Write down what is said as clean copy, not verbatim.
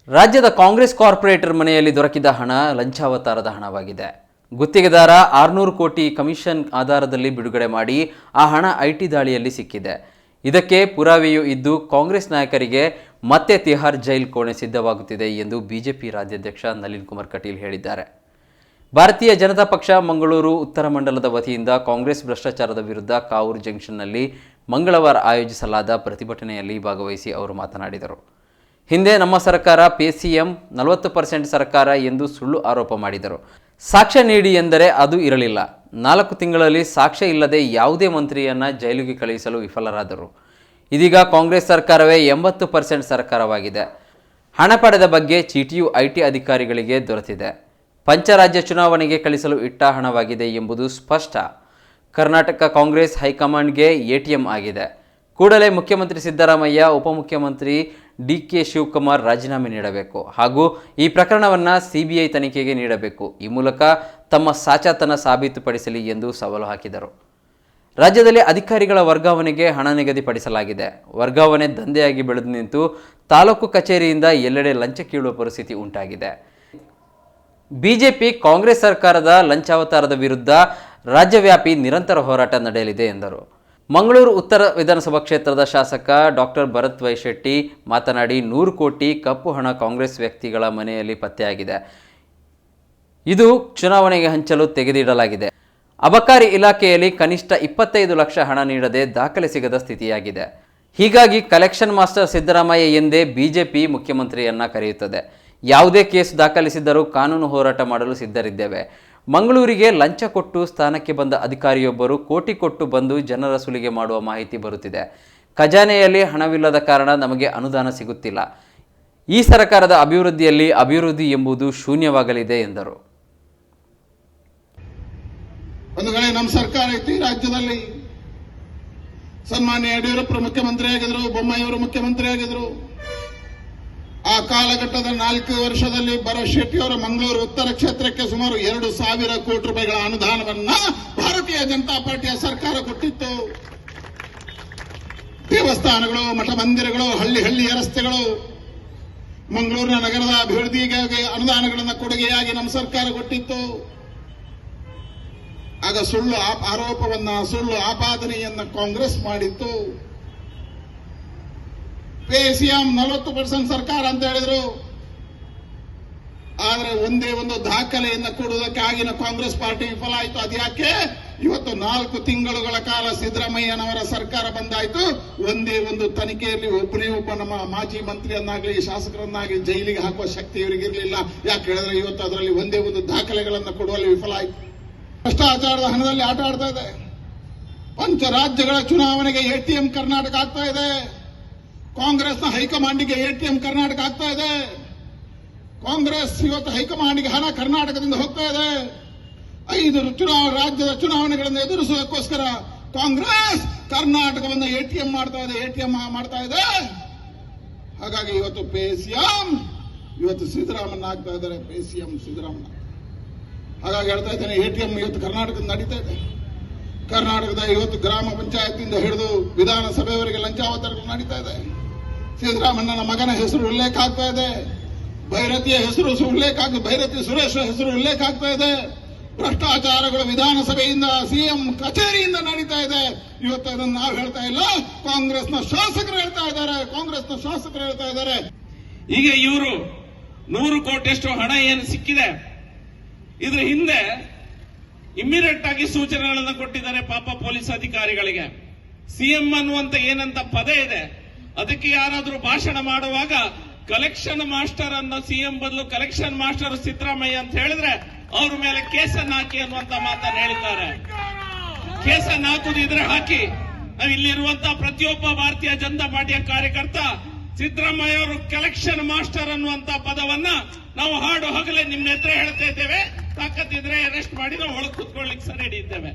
ರಾಜ್ಯದ ಕಾಂಗ್ರೆಸ್ ಕಾರ್ಪೊರೇಟರ್ ಮನೆಯಲ್ಲಿ ದೊರಕಿದ ಹಣ ಲಂಚಾವತಾರದ ಹಣವಾಗಿದೆ. ಗುತ್ತಿಗೆದಾರ 600 ಕೋಟಿ ಕಮಿಷನ್ ಆಧಾರದಲ್ಲಿ ಬಿಡುಗಡೆ ಮಾಡಿ ಆ ಹಣ ಐಟಿ ದಾಳಿಯಲ್ಲಿ ಸಿಕ್ಕಿದೆ. ಇದಕ್ಕೆ ಪುರಾವೆಯೂ ಇದ್ದು ಕಾಂಗ್ರೆಸ್ ನಾಯಕರಿಗೆ ಮತ್ತೆ ತಿಹಾರ್ ಜೈಲ್ ಕೋಣೆ ಸಿದ್ಧವಾಗುತ್ತಿದೆ ಎಂದು ಬಿಜೆಪಿ ರಾಜ್ಯಾಧ್ಯಕ್ಷ ನಳಿನ್ ಕುಮಾರ್ ಕಟೀಲ್ ಹೇಳಿದ್ದಾರೆ. ಭಾರತೀಯ ಜನತಾ ಪಕ್ಷ ಮಂಗಳೂರು ಉತ್ತರ ಮಂಡಲದ ವತಿಯಿಂದ ಕಾಂಗ್ರೆಸ್ ಭ್ರಷ್ಟಾಚಾರದ ವಿರುದ್ಧ ಕಾವೂರು ಜಂಕ್ಷನ್ನಲ್ಲಿ ಮಂಗಳವಾರ ಆಯೋಜಿಸಲಾದ ಪ್ರತಿಭಟನೆಯಲ್ಲಿ ಭಾಗವಹಿಸಿ ಅವರು ಮಾತನಾಡಿದರು. ಹಿಂದೆ ನಮ್ಮ ಸರ್ಕಾರ PCM 40% ಸರ್ಕಾರ ಎಂದು ಸುಳ್ಳು ಆರೋಪ ಮಾಡಿದರು. ಸಾಕ್ಷ್ಯ ನೀಡಿ ಎಂದರೆ ಅದು ಇರಲಿಲ್ಲ. 4 ತಿಂಗಳಲ್ಲಿ ಸಾಕ್ಷ್ಯ ಇಲ್ಲದೆ ಯಾವುದೇ ಮಂತ್ರಿಯನ್ನ ಜೈಲಿಗೆ ಕಳುಹಿಸಲು ವಿಫಲರಾದರು. ಇದೀಗ ಕಾಂಗ್ರೆಸ್ ಸರ್ಕಾರವೇ 80% ಸರ್ಕಾರವಾಗಿದೆ. ಹಣ ಪಡೆದ ಬಗ್ಗೆ ಚೀಟಿಯು IT ಅಧಿಕಾರಿಗಳಿಗೆ ದೊರೆತಿದೆ. ಪಂಚರಾಜ್ಯ ಚುನಾವಣೆಗೆ ಕಳಿಸಲು ಇಟ್ಟ ಹಣವಾಗಿದೆ ಎಂಬುದು ಸ್ಪಷ್ಟ. ಕರ್ನಾಟಕ ಕಾಂಗ್ರೆಸ್ ಹೈಕಮಾಂಡ್ಗೆ ATM ಆಗಿದೆ. ಕೂಡಲೇ ಮುಖ್ಯಮಂತ್ರಿ ಸಿದ್ದರಾಮಯ್ಯ, ಉಪಮುಖ್ಯಮಂತ್ರಿ DK ಶಿವಕುಮಾರ್ ರಾಜೀನಾಮೆ ನೀಡಬೇಕು ಹಾಗೂ ಈ ಪ್ರಕರಣವನ್ನು CBI ತನಿಖೆಗೆ ನೀಡಬೇಕು. ಈ ಮೂಲಕ ತಮ್ಮ ಸಾಚಾತನ ಸಾಬೀತುಪಡಿಸಲಿ ಎಂದು ಸವಾಲು ಹಾಕಿದರು. ರಾಜ್ಯದಲ್ಲಿ ಅಧಿಕಾರಿಗಳ ವರ್ಗಾವಣೆಗೆ ಹಣ ನಿಗದಿಪಡಿಸಲಾಗಿದೆ. ವರ್ಗಾವಣೆ ದಂಧೆಯಾಗಿ ಬೆಳೆದು ನಿಂತು ತಾಲೂಕು ಕಚೇರಿಯಿಂದ ಎಲ್ಲೆಡೆ ಲಂಚ ಕೀಳುವ ಪರಿಸ್ಥಿತಿ ಉಂಟಾಗಿದೆ. ಬಿಜೆಪಿ ಕಾಂಗ್ರೆಸ್ ಸರ್ಕಾರದ ಲಂಚಾವತಾರದ ವಿರುದ್ಧ ರಾಜ್ಯವ್ಯಾಪಿ ನಿರಂತರ ಹೋರಾಟ ನಡೆಯಲಿದೆ ಎಂದರು. ಮಂಗಳೂರು ಉತ್ತರ ವಿಧಾನಸಭಾ ಕ್ಷೇತ್ರದ ಶಾಸಕ ಡಾಕ್ಟರ್ ಭರತ್ ವೈ ಶೆಟ್ಟಿ ಮಾತನಾಡಿ 100 ಕೋಟಿ ಕಪ್ಪು ಹಣ ಕಾಂಗ್ರೆಸ್ ವ್ಯಕ್ತಿಗಳ ಮನೆಯಲ್ಲಿ ಪತ್ತೆಯಾಗಿದೆ. ಇದು ಚುನಾವಣೆಗೆ ಹಂಚಲು ತೆಗೆದಿಡಲಾಗಿದೆ. ಅಬಕಾರಿ ಇಲಾಖೆಯಲ್ಲಿ ಕನಿಷ್ಠ 25 ಲಕ್ಷ ಹಣ ನೀಡದೆ ದಾಖಲೆ ಸಿಗದ ಸ್ಥಿತಿಯಾಗಿದೆ. ಹೀಗಾಗಿ ಕಲೆಕ್ಷನ್ ಮಾಸ್ಟರ್ ಸಿದ್ದರಾಮಯ್ಯ ಎಂದೇ ಬಿಜೆಪಿ ಮುಖ್ಯಮಂತ್ರಿಯನ್ನ ಕರೆಯುತ್ತದೆ. ಯಾವುದೇ ಕೇಸ್ ದಾಖಲಿಸಿದ್ದರೂ ಕಾನೂನು ಹೋರಾಟ ಮಾಡಲು ಸಿದ್ಧರಿದ್ದೇವೆ. ಮಂಗಳೂರಿಗೆ ಲಂಚ ಕೊಟ್ಟು ಸ್ಥಾನಕ್ಕೆ ಬಂದ ಅಧಿಕಾರಿಯೊಬ್ಬರು ಕೋಟಿ ಕೊಟ್ಟು ಬಂದು ಜನರ ಸುಲಿಗೆ ಮಾಡುವ ಮಾಹಿತಿ ಬರುತ್ತಿದೆ. ಖಜಾನೆಯಲ್ಲಿ ಹಣವಿಲ್ಲದ ಕಾರಣ ನಮಗೆ ಅನುದಾನ ಸಿಗುತ್ತಿಲ್ಲ. ಈ ಸರ್ಕಾರದ ಅಭಿವೃದ್ಧಿಯಲ್ಲಿ ಅಭಿವೃದ್ಧಿ ಎಂಬುದು ಶೂನ್ಯವಾಗಲಿದೆ ಎಂದರು. ಒಂದು ಕಡೆ ನಮ್ಮ ಸರ್ಕಾರ ಇತ್ತು, ರಾಜ್ಯದಲ್ಲಿ ಸನ್ಮಾನ್ಯ ಯಡಿಯೂರಪ್ಪ ಮುಖ್ಯಮಂತ್ರಿ ಆಗಿದ್ರು, ಬೊಮ್ಮಾಯಿಯವರು ಮುಖ್ಯಮಂತ್ರಿ ಆಗಿದ್ರು. ಆ ಕಾಲಘಟ್ಟದ 4 ವರ್ಷದಲ್ಲಿ ಭರತ್ ಶೆಟ್ಟಿಯವರ ಮಂಗಳೂರು ಉತ್ತರ ಕ್ಷೇತ್ರಕ್ಕೆ ಸುಮಾರು 2,000 ಕೋಟಿ ರೂಪಾಯಿಗಳ ಅನುದಾನವನ್ನ ಭಾರತೀಯ ಜನತಾ ಪಾರ್ಟಿಯ ಸರ್ಕಾರ ಕೊಟ್ಟಿತ್ತು. ದೇವಸ್ಥಾನಗಳು, ಮಠ ಮಂದಿರಗಳು, ಹಳ್ಳಿಯ ರಸ್ತೆಗಳು, ಮಂಗಳೂರಿನ ನಗರದ ಅಭಿವೃದ್ಧಿಗಾಗಿ ಅನುದಾನಗಳನ್ನು ಕೊಡುಗೆಯಾಗಿ ನಮ್ಮ ಸರ್ಕಾರ ಕೊಟ್ಟಿತ್ತು. ಆಗ ಸುಳ್ಳು ಆಪಾದನೆಯನ್ನ ಕಾಂಗ್ರೆಸ್ ಮಾಡಿತ್ತು. PCM 40% ಸರ್ಕಾರ ಅಂತ ಹೇಳಿದ್ರು. ಆದ್ರೆ ಒಂದೇ ಒಂದು ದಾಖಲೆಯನ್ನ ಕೊಡುವುದಕ್ಕೆ ಆಗಿನ ಕಾಂಗ್ರೆಸ್ ಪಾರ್ಟಿ ವಿಫಲ ಆಯಿತು. ಅದ್ಯಾಕೆ ಇವತ್ತು 4 ತಿಂಗಳುಗಳ ಕಾಲ ಸಿದ್ದರಾಮಯ್ಯನವರ ಸರ್ಕಾರ ಬಂದಾಯ್ತು. ಒಂದೇ ಒಂದು ತನಿಖೆಯಲ್ಲಿ ಒಬ್ಬನೇ ಒಬ್ಬ ನಮ್ಮ ಮಾಜಿ ಮಂತ್ರಿಯನ್ನಾಗಲಿ ಶಾಸಕರನ್ನಾಗಲಿ ಜೈಲಿಗೆ ಹಾಕುವ ಶಕ್ತಿ ಇವರಿಗಿರಲಿಲ್ಲ. ಯಾಕೆ ಹೇಳಿದ್ರೆ ಇವತ್ತು ಅದರಲ್ಲಿ ಒಂದೇ ಒಂದು ದಾಖಲೆಗಳನ್ನು ಕೊಡುವಲ್ಲಿ ವಿಫಲ ಆಯಿತು. ಭ್ರಷ್ಟಾಚಾರದ ಹಣದಲ್ಲಿ ಆಟ ಆಡ್ತಾ ಇದೆ. ಪಂಚ ರಾಜ್ಯಗಳ ಚುನಾವಣೆಗೆ ATM ಕರ್ನಾಟಕ ಆಗ್ತಾ ಇದೆ. ಕಾಂಗ್ರೆಸ್ನ ಹೈಕಮಾಂಡಿಗೆ ATM ಕರ್ನಾಟಕ ಆಗ್ತಾ ಇದೆ. ಕಾಂಗ್ರೆಸ್ ಇವತ್ತು ಹೈಕಮಾಂಡಿಗೆ ಹಣ ಕರ್ನಾಟಕದಿಂದ ಹೋಗ್ತಾ ಇದೆ. 5 ರಾಜ್ಯದ ಚುನಾವಣೆಗಳನ್ನು ಎದುರಿಸುವುದಕ್ಕೋಸ್ಕರ ಕಾಂಗ್ರೆಸ್ ಕರ್ನಾಟಕವನ್ನು ATM ಮಾಡ್ತಾ ಇದೆ. ಹಾಗಾಗಿ ಇವತ್ತು PCM ಇವತ್ತು ಸಿದ್ದರಾಮಯ್ಯ ಆಗ್ತಾ ಇದ್ದಾರೆ. PCM ಸಿದ್ದರಾಮಯ್ಯ. ಹಾಗಾಗಿ ಹೇಳ್ತಾ ಇದ್ದೇನೆ, ATM ಇವತ್ತು ಕರ್ನಾಟಕದ ನಡೀತಾ ಇದೆ. ಕರ್ನಾಟಕದ ಇವತ್ತು ಗ್ರಾಮ ಪಂಚಾಯತಿಯಿಂದ ಹಿಡಿದು ವಿಧಾನಸಭೆಯವರೆಗೆ ಲಂಚಾವತಾರಗಳು ನಡೀತಾ ಇದೆ. ಸಿದ್ದರಾಮಯ್ಯನ ಮಗನ ಹೆಸರು ಉಲ್ಲೇಖ ಆಗ್ತಾ ಇದೆ. ಭೈರತಿಯ ಹೆಸರು ಉಲ್ಲೇಖ ಆಗ್ತದೆ. ಭೈರತಿ ಸುರೇಶ್ ಹೆಸರು ಉಲ್ಲೇಖ ಆಗ್ತಾ ಇದೆ. ಭ್ರಷ್ಟಾಚಾರಗಳು ವಿಧಾನಸಭೆಯಿಂದ CM ಕಚೇರಿಯಿಂದ ನಡೀತಾ ಇದೆ. ಇವತ್ತು ಅದನ್ನು ನಾವು ಹೇಳ್ತಾ ಇಲ್ಲ, ಕಾಂಗ್ರೆಸ್ನ ಶಾಸಕರು ಹೇಳ್ತಾ ಇದ್ದಾರೆ. ಈಗ ಇವರು 100 ಕೋಟಿಯಷ್ಟು ಹಣ ಏನು ಸಿಕ್ಕಿದೆ, ಇದ್ರ ಹಿಂದೆ ಇಮ್ಮಿಡಿಯೇಟ್ ಆಗಿ ಸೂಚನೆಗಳನ್ನು ಕೊಟ್ಟಿದ್ದಾರೆ ಪಾಪ ಪೊಲೀಸ್ ಅಧಿಕಾರಿಗಳಿಗೆ. CM ಅನ್ನುವಂತ ಏನಂತ ಪದ ಇದೆ, ಅದಕ್ಕೆ ಯಾರಾದ್ರೂ ಭಾಷಣ ಮಾಡುವಾಗ ಕಲೆಕ್ಷನ್ ಮಾಸ್ಟರ್ ಅನ್ನೋ CM ಬದಲು ಕಲೆಕ್ಷನ್ ಮಾಸ್ಟರ್ ಸಿದ್ದರಾಮಯ್ಯ ಅಂತ ಹೇಳಿದ್ರೆ ಅವ್ರ ಮೇಲೆ ಕೇಸನ್ನು ಹಾಕಿ ಅನ್ನುವಂತ ಮಾತನ್ನು ಹೇಳಿದ್ದಾರೆ. ಕೇಸನ್ನು ಹಾಕುದಿದ್ರೆ ಹಾಕಿ. ಇಲ್ಲಿರುವಂತಹ ಪ್ರತಿಯೊಬ್ಬ ಭಾರತೀಯ ಜನತಾ ಪಾರ್ಟಿಯ ಕಾರ್ಯಕರ್ತ ಸಿದ್ದರಾಮಯ್ಯ ಅವರು ಕಲೆಕ್ಷನ್ ಮಾಸ್ಟರ್ ಅನ್ನುವಂತ ಪದವನ್ನ ನಾವು ಹಾಡು ಹಗಲೇ ನಿಮ್ಮ ಎದುರು ಹೇಳ್ತಾ ಇದ್ದೇವೆ. ತಾಕತ್ತಿದ್ರೆ ಅರೆಸ್ಟ್ ಮಾಡಿ ನಾವು ಒಳಗೆ ಕೂತ್ಕೊಳ್ಳಿಕ್ಕೆ ರೆಡಿ ಇದ್ದೇವೆ.